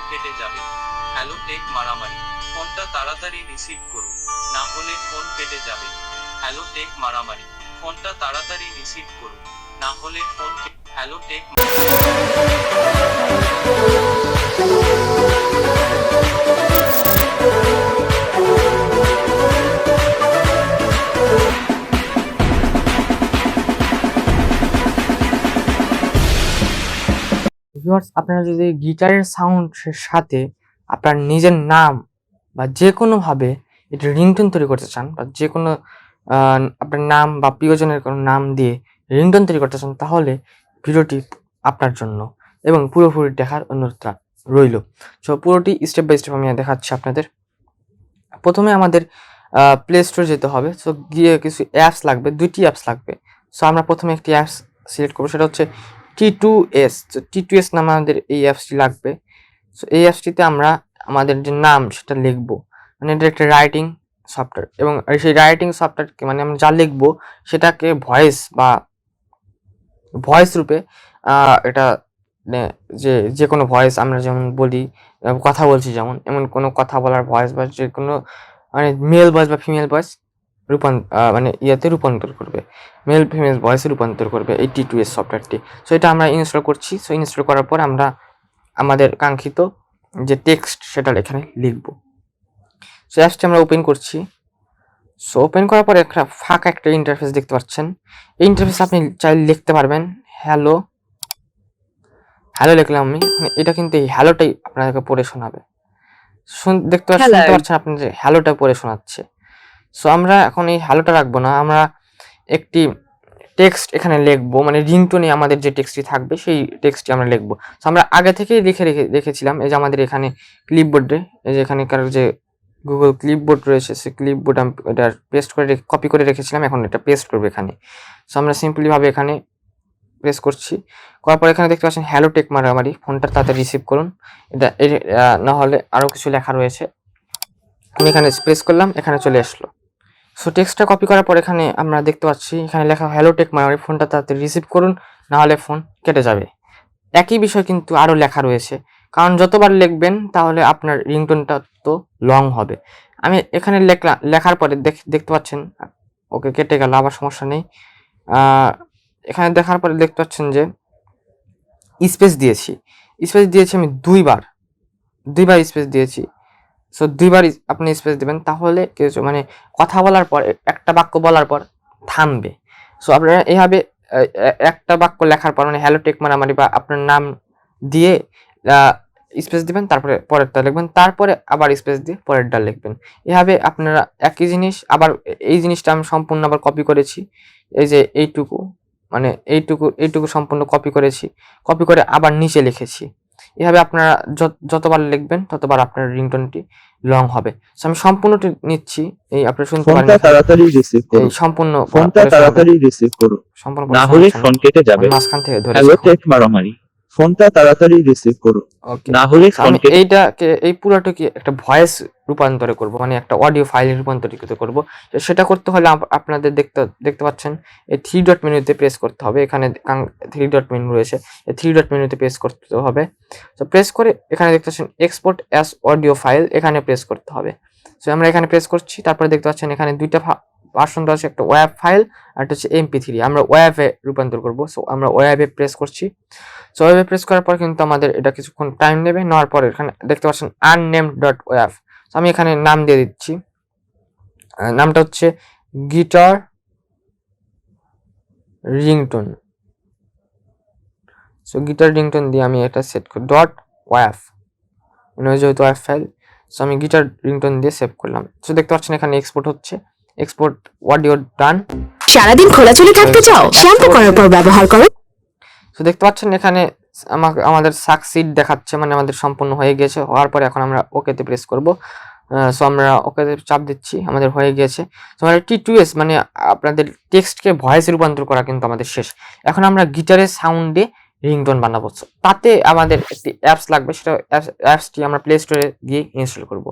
কেটে যাবে। Hello take মারামারি, ফোনটা তাড়াতাড়ি রিসিভ করুন, না হলে ফোন কেটে যাবে। হ্যালো টেক মারামারি, ফোনটা তাড়াতাড়ি রিসিভ করুন, না হলে ফোন হ্যালো টেক ভিউয়ার্স, আপনারা যদি গিটারের সাউন্ডের সাথে আপনার নিজের নাম বা যে কোনোভাবে এটা রিংটোন তৈরি করতে চান, বা যে কোনো আপনার নাম বা প্রিয়জনের কোনো নাম দিয়ে রিংটোন তৈরি করতে চান, তাহলে ভিডিওটি আপনার জন্য এবং পুরোপুরি দেখার অনুরোধ রইল। সো পুরোটি স্টেপ বাই স্টেপ আমি দেখাচ্ছি আপনাদের। প্রথমে আমাদের প্লে স্টোরে যেতে হবে। সো গিয়ে কিছু অ্যাপস লাগবে, দুইটি অ্যাপস লাগবে। সো আমরা প্রথমে একটি অ্যাপস সিলেক্ট করবো, সেটা হচ্ছে T2S। তো T2S নামে আমাদের এই অ্যাপসটি লাগবে। সো এই অ্যাপসটিতে আমরা আমাদের যে নাম সেটা লিখবো, মানে এটা একটা রাইটিং সফটওয়্যার, এবং সেই রাইটিং সফটওয়্যারকে মানে আমরা যা লিখবো সেটাকে ভয়েস রূপে এটা যে কোনো ভয়েস আমরা যেমন বলি, কথা বলছি যেমন, এমন কোনো কথা বলার ভয়েস বা যে কোনো মানে মেল ভয়েস বা ফিমেল ভয়েস মানে রূপান্তর করবে, মেল ফিমেল ভয়েসে রূপান্তর করবে এই T2S সফটওয়্যারটি। সো এটা আমরা ইনস্টল করছি। সো ইনস্টল করার পর আমরা আমাদের কাঙ্ক্ষিত যে টেক্সট সেটা এখানে লিখব। সো অ্যাপসটি আমরা ওপেন করছি। সো ওপেন করার পর একটা ফাঁকা একটা ইন্টারফেস দেখতে পাচ্ছেন। এই ইন্টারফেস আপনি চাইলে লিখতে পারবেন হ্যালো লিখলাম আমি। এটা কিন্তু এই হ্যালোটাই আপনাদেরকে পড়ে শোনাবে। শুনতে পাচ্ছেন আপনি যে হ্যালোটা পড়ে শোনাচ্ছে। সো আমরা এখন এই হ্যালোটা রাখবো না, আমরা একটি টেক্সট এখানে লিখবো, মানে রিংটোনে আমাদের যে টেক্সটটি থাকবে সেই টেক্সটটি আমরা লিখবো। সো আমরা আগে থেকেই রেখেছিলাম। এই যে আমাদের এখানে ক্লিপবোর্ডে, এই যে এখানকার যে গুগল ক্লিপবোর্ড রয়েছে, সেই ক্লিপবোর্ড আমি এটা পেস্ট করে কপি করে রেখেছিলাম, এখন এটা পেস্ট করবো এখানে। সো আমরা সিম্পলি ভাবে এখানে প্রেস করছি। করার পর এখানে দেখতে পাচ্ছেন হ্যালো টেক মারামারি, ফোনটা তাড়াতাড়ি রিসিভ করুন। এটা না হলে আরও কিছু লেখা রয়েছে। আমি এখানে প্রেস করলাম, এখানে চলে আসলো। সো টেক্সটটা কপি করার পর এখানে আমরা দেখতে পাচ্ছি এখানে লেখা হ্যালো টেক মারামারি, ফোনটা তাড়াতাড়ি রিসিভ করুন, না হলে ফোন কেটে যাবে। একই বিষয় কিন্তু আরও লেখা রয়েছে, কারণ যতবার লিখবেন তাহলে আপনার রিংটোনটা তো লং হবে। আমি এখানে লেখার পরে দেখতে পাচ্ছেন ওকে কেটে গেল, আবার সমস্যা নেই। এখানে দেখার পরে দেখতে পাচ্ছেন যে স্পেস দিয়েছি আমি দুইবার স্পেস দিয়েছি। সো দুইবার আপনি স্পেস দিবেন, তাহলে কিছু মানে কথা বলার পর একটা বাক্য বলার পর থামবে। সো আপনারা এইভাবে একটা বাক্য লেখার পর মানে হ্যালো টেক মারামারি বা আপনার নাম দিয়ে স্পেস দিবেন, তারপরে পরেরটা লিখবেন, তারপরে আবার স্পেস দিয়ে পরেরটা লিখবেন। এভাবে আপনারা একই জিনিস আবার এই জিনিসটা আমি সম্পূর্ণ আবার কপি করেছি। এই যে এইটুকু মানে এইটুকু সম্পূর্ণ কপি করেছি, কপি করে আবার নিচে লিখেছি। এভাবে আপনারা যতবার লিখবেন ততবার আপনার রিংটোনটি লং হবে। আমি সম্পূর্ণটি নিচ্ছি, এই আপনারা শুনতে পারেন। ফোনটা তাড়াতাড়ি রিসিভ করুন, ফোনটা তাড়াতাড়ি রিসিভ করুন, না হলে ফোন কেটে যাবে। মাঝখান থেকে ধরে হ্যালো টেক মারামারি, ফোনটা তাড়াতাড়ি রিসিভ করুন, না হলে ফোন কেটে এইটাকে এই পুরোটাকে একটা ভয়েস রূপান্তর করব, মানে একটা অডিও ফাইলে রূপান্তরিত করব। সেটা করতে হলে আপনাদের দেখতে পাচ্ছেন এই 3 ডট মেনুতে প্রেস করতে হবে। এখানে 3 ডট মেনু রয়েছে, এই 3 ডট মেনুতে প্রেস করতে হবে। তো প্রেস করে এখানে দেখতে পাচ্ছেন এক্সপোর্ট অ্যাজ অডিও ফাইল, এখানে প্রেস করতে হবে। সো আমরা এখানে প্রেস করছি। তারপরে দেখতে পাচ্ছেন এখানে দুইটা ভার্সন আছে, একটা ওয়েব ফাইল আর একটা হচ্ছে MP3। আমরা ওয়েবে রূপান্তর করব। সো আমরা ওয়েবে প্রেস করছি। সো ওয়েবে প্রেস করার পর কিন্তু আমাদের এটা কিছুক্ষণ টাইম নেবে। নেওয়ার পর এখানে দেখতে পাচ্ছেন unnamed.waf। সো আমি এখানে নাম দিয়ে দিচ্ছি, নামটা হচ্ছে guitar ringtone. So guitar ringtone দিয়ে আমি এটা সেট করি .waf, মানে যেহেতু ওয়েব ফাইল। সো আমি গিটার রিংটোন দিয়ে সেভ করলাম। সো দেখতে পাচ্ছেন এখানে এক্সপোর্ট হচ্ছে, এক্সপোর্ট অডিও ডান। সারাদিন খোলাচুলি থাকতে চাও, শ্যাম্পু করার পর ব্যবহার করো। সো দেখতে পাচ্ছেন এখানে আমাদের সাকসিড দেখাচ্ছে, মানে আমাদের সম্পূর্ণ হয়ে গেছে। হওয়ার পরে এখন আমরা ওকেতে প্রেস করব। সো আমরা ওকেতে চাপ দিচ্ছি, আমাদের হয়ে গিয়েছে। সো আমাদের T2S মানে আপনাদের টেক্সটকে ভয়েসে রূপান্তর করা কিন্তু আমাদের শেষ। এখন আমরা গিটারের সাউন্ডে রিংটোন বানাবো। তাতে আমাদের একটি অ্যাপস লাগবে, সেটা অ্যাপসটি আমরা প্লে স্টোরে গিয়ে ইনস্টল করব।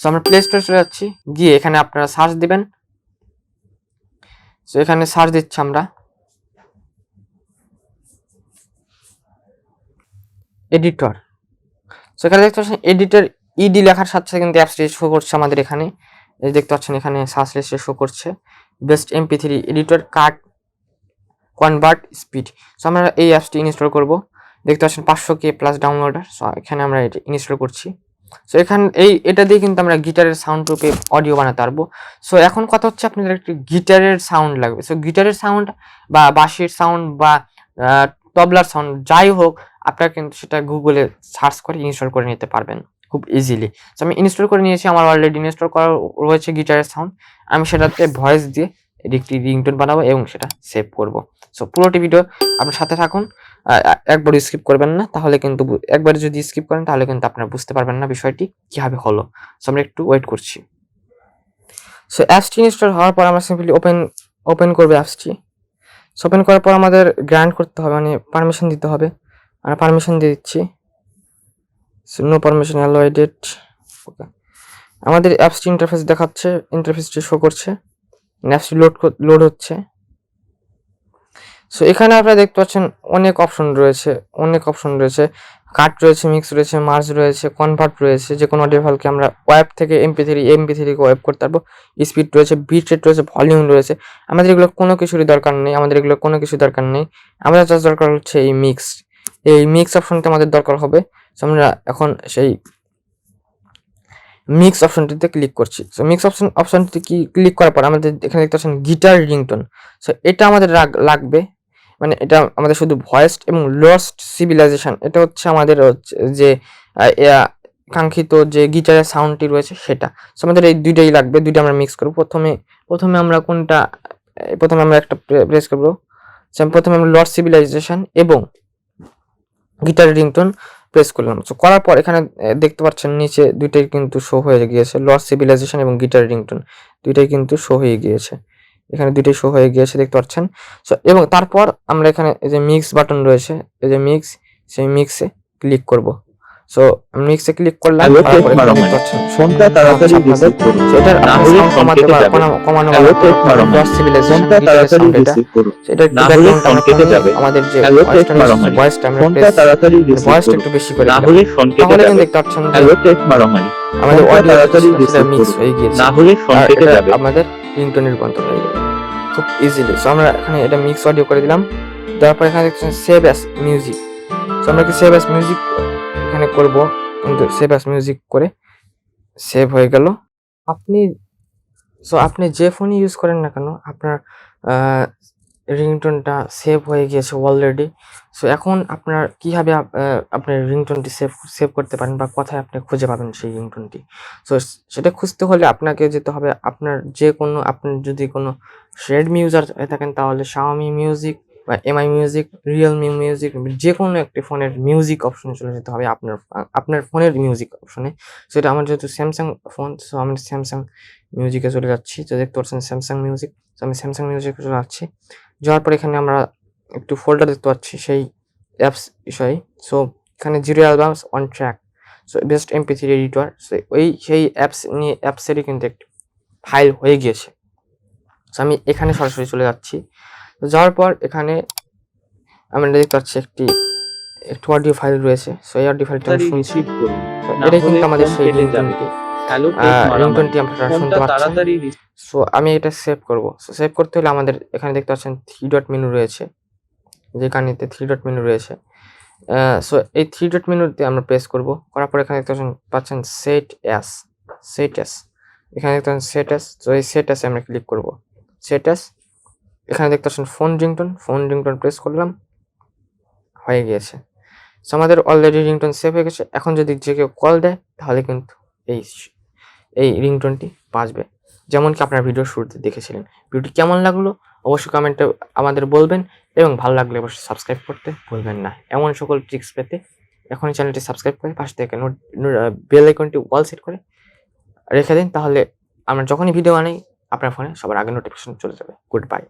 সো আমরা প্লে স্টোরে চলে যাচ্ছি, গিয়ে এখানে আপনারা সার্চ দিবেন। সো এখানে সার্চ দিচ্ছি আমরা এডিটর। সো এখানে দেখতে পাচ্ছেন এডিটর ইডি লেখার সাথে সাথে কিন্তু অ্যাপসটি শো করছে আমাদের এখানে। এই দেখতে পাচ্ছেন এখানে সার্চ লিস্টে শো করছে বেস্ট MP3 এডিটর কাট কনভার্ট স্পিড। সো আমরা এই অ্যাপসটি ইনস্টল করব। দেখতে পাচ্ছেন 500K প্লাস ডাউনলোডার। সো এখানে আমরা এটা ইনস্টল করছি। সো এখানে এটা দিয়ে কিন্তু আমরা গিটারের সাউন্ড রূপে অডিও বানাতে পারবো। সো এখন কথা হচ্ছে আপনাদের একটি গিটারের সাউন্ড লাগবে। সো গিটারের সাউন্ড বা বাঁশির সাউন্ড বা তবলার সাউন্ড যাই হোক, আপনারা কিন্তু সেটা গুগলে সার্চ করে ইনস্টল করে নিতে পারবেন খুব ইজিলি। সো আমি ইনস্টল করে নিয়েছি, আমার অলরেডি ইনস্টল করা রয়েছে গিটারের সাউন্ড। আমি সেটাতে ভয়েস দিয়ে একটি রিংটোন বানাবো এবং সেটা সেভ করব। সো পুরোটি ভিডিও আপনার সাথে থাকুন, একবার স্কিপ করবেন না, তাহলে কিন্তু একবার যদি স্কিপ করেন তাহলে কিন্তু আপনারা বুঝতে পারবেন না বিষয়টি কিভাবে হলো। সো আমরা একটু ওয়েট করছি। সো অ্যাপসটি ইনস্টল হওয়ার পর আমরা সিম্পলি ওপেন করবে অ্যাপসটি। সো ওপেন করার পর আমাদের গ্রান্ট করতে হবে, মানে পারমিশন দিতে হবে। আমরা পারমিশন দিয়ে দিচ্ছি। So no permission allowed. Okay, আমাদের অ্যাপসটি ইন্টারফেস দেখাচ্ছে, ইন্টারফেসটি শো করছে, অ্যাপসটি লোড হচ্ছে। সো এখানে আপনারা দেখতে পাচ্ছেন অনেক অপশন রয়েছে, কাট রয়েছে, মিক্স রয়েছে, মার্জ রয়েছে, কনভার্ট রয়েছে। যে কোনো অডিও ফাইলকে আমরা ওয়েব থেকে MP3 কে ওয়েব করতে পারবো। স্পিড রয়েছে, বিট রেট রয়েছে, ভলিউম রয়েছে। আমাদের এগুলো কোনো কিছুরই দরকার নেই, আমাদের জাস্ট দরকার হচ্ছে এই মিক্স অপশনটা আমাদের দরকার হবে। সো আমরা এখন সেই মিক্স অপশনটিতে ক্লিক করছি। সো মিক্স অপশনটি ক্লিক করার পর আমাদের এখানে দেখতে পাচ্ছেন গিটার রিংটোন। সো এটা আমাদের লাগবে, মানে এটা আমাদের শুধু ভয়েস এবং লস্ট সিভিলাইজেশন, এটা হচ্ছে আমাদের যে কাঙ্ক্ষিত যে গিটারের সাউন্ডটি রয়েছে সেটা। সো আমাদের এই দুইটাই লাগবে, দুইটা আমরা মিক্স করব। প্রথমে আমরা একটা প্রেস করবো। প্রথমে আমরা লস্ট সিভিলাইজেশন এবং গিটার রিংটোন প্রেস করলাম। সো করার পর এখানে দেখতে পাচ্ছেন নিচে দুইটাই কিন্তু শো হয়ে গিয়েছে, লস্ট সিভিলাইজেশন এবং গিটার রিংটোন দুইটাই কিন্তু শো হয়ে গিয়েছে, এখানে দুইটাই শো হয়ে গিয়েছে দেখতে পাচ্ছেন। সো এবং তারপর আমরা এখানে এই যে মিক্স বাটন রয়েছে, এই যে মিক্স, সেই মিক্সে ক্লিক করব। সো মিক্সে ক্লিক করলাম, তারপর এখানে দেখতে পাচ্ছেন ফোনটা তাড়াতাড়ি রিসিভ করুন, এটার না হলে ফোন কেটে যাবে। কমানো লস্ট সিভিলাইজেশন ফোনটা তাড়াতাড়ি রিসিভ করুন, না হলে ফোন কেটে যাবে। আমাদের যে ভয়েসটা আমরা ফোনটা তাড়াতাড়ি রিসিভ ভয়েসটা করুন, একটু বেশি করে না হলে ফোন কেটে তাহলে যাবে। দেখতে পাচ্ছেন হ্যালো টেক মারামারি, আমাদের ফোনটা তাড়াতাড়ি অডিও রিসিভ মিক্স করুন, হয়ে গিয়েছে, না হলে ফোন কেটে যাবে। আমাদের রিংটোনে রূপান্তর হয়ে যাবে খুব ইজিলি। সো আমরা এখানে এটা মিক্স অডিও করে দিলাম, তারপর এখানে দেখছেন সেভ অ্যাস মিউজিক। সো আমরা কি সেভ অ্যাস মিউজিক এখানে করব, কিন্তু সেভ অ্যাস মিউজিক করে সেভ হয়ে গেল। আপনি যে ফোন ইউজ করেন না কেন, আপনার রিংটোনটা সেভ হয়ে গিয়েছে অলরেডি। সো এখন আপনার কিভাবে আপনার রিংটোনটি সেভ করতে পারেন বা কোথায় আপনি খুঁজে পাবেন সেই রিংটোনটি। সো সেটা খুঁজতে হলে আপনাকে যেতে হবে আপনার আপনি যদি কোনো রেডমি ইউজার হয়ে থাকেন তাহলে শাওমি মিউজিক বা MI মিউজিক, রিয়েলমি মিউজিক, যে কোনো একটি ফোনের মিউজিক অপশনে চলে যেতে হবে, আপনার ফোনের মিউজিক অপশনে। সেটা আমার যেহেতু স্যামসাং ফোন, সো আমি স্যামসাং মিউজিকে চলে যাচ্ছি। তো দেখতে পাচ্ছেন স্যামসাং মিউজিক, তো আমি স্যামসাং মিউজিকে চলে যাচ্ছি। যাওয়ার পর এখানে আমরা একটু ফোল্ডার দেখতে পাচ্ছি সেই অ্যাপস বিষয়ে। সো এখানে 0 albums on track, so best MP3 editor. So সেই অ্যাপসেরই কিন্তু একটি ফাইল হয়ে গিয়েছে। সো আমি এখানে সরাসরি চলে যাচ্ছি। তো যাওয়ার পর এখানে আমরা দেখতে পাচ্ছি একটি অডিও ফাইল রয়েছে। সো এই অডিও ফাইলটা আমি শুনছি, এটাই কিন্তু আমাদের সেই রিংটোনটি। রিংটোনটি আমরা শুনতে পাচ্ছি। সো আমি এটা সেভ করব। সো সেভ করতে হলে আমাদের এখানে দেখতে পাচ্ছেন 3 ডট মেনু রয়েছে, যেখানেতে 3 ডট মেনু রয়েছে। সো এই 3 ডট মেনুতে আমরা প্রেস করব, করার পর এখানে দেখতে পাচ্ছেন সেট অ্যাস, এখানে দেখতে পাচ্ছেন সেট অ্যাস। সো এই সেট অ্যাসে আমরা ক্লিক করব, সেট অ্যাস। এখানে দেখতে পাচ্ছেন ফোন রিংটোন প্রেস করলাম, হয়ে গিয়েছে। সো আমাদের অলরেডি রিংটোন সেভ হয়ে গেছে। এখন যদি যে কেউ কল দেয় তাহলে কিন্তু এই রিংটোনটি বাজবে, যেমন কি আপনার ভিডিও শুরুতে দেখেছিলেন। ভিডিওটি কেমন লাগলো অবশ্যই কমেন্টে আমাদের বলবেন, এবং ভালো লাগলে অবশ্যই সাবস্ক্রাইব করতে ভুলবেন না। এমন সকল ট্রিক্স পেতে এখনই চ্যানেলটি সাবস্ক্রাইব করে পাশে থেকে বেল আইকনটি অল সেট করে রেখে দিন, তাহলে আমরা যখনই ভিডিও বানাই আপনার ফোনে সবার আগে নোটিফিকেশন চলে যাবে। Good bye.